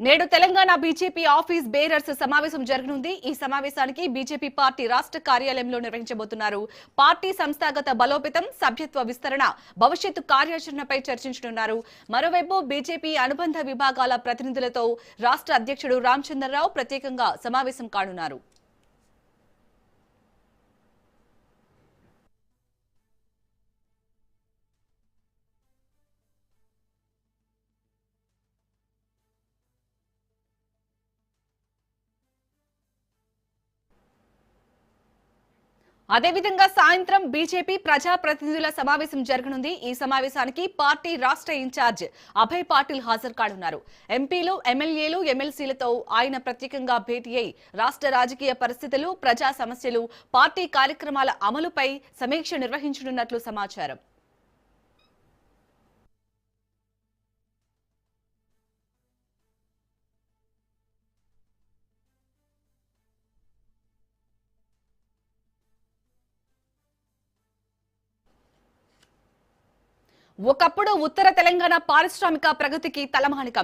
నేడు Telangana BJP office bearers సమావేశం జరగనుంది. ఈ సమావేశానికి బీజేపీ పార్టీ రాష్ట్ర కార్యాలయంలో నిర్వహించబోతున్నారు. పార్టీ సంస్థాగత బలోపేతం, సభ్యత్వ విస్తరణ, భవిష్యత్తు కార్యాచరణపై చర్చించనున్నారు. మరోవైపు బీజేపీ అనుబంధ విభాగాల ప్రతినిధులతో రాష్ట్ర అధ్యక్షుడు రామచంద్రరావు ప్రత్యేకంగా సమావేశం కానున్నారు. అదేవిధంగా సాయంత్రం బీజేపీ ప్రజా ప్రతినిధుల సమావేశం జరగనుంది. ఈ సమావేశానికి పార్టీ రాష్ట్ర ఇన్ఛార్జ్ అభయ్ పాటిల్ హాజరు కానున్నారు. ఎంపీలు, ఎమ్మెల్యేలు, ఎమ్మెల్సీలతో ఆయన ప్రత్యేకంగా భేటీ అయి రాష్ట్ర రాజకీయ పరిస్థితులు, ప్రజా సమస్యలు, పార్టీ కార్యక్రమాల అమలుపై సమీక్ష నిర్వహించనున్నట్లు సమాచారం. ఒకప్పుడు ఉత్తర తెలంగాణ పారిశ్రామిక ప్రగతికి తలమానికం.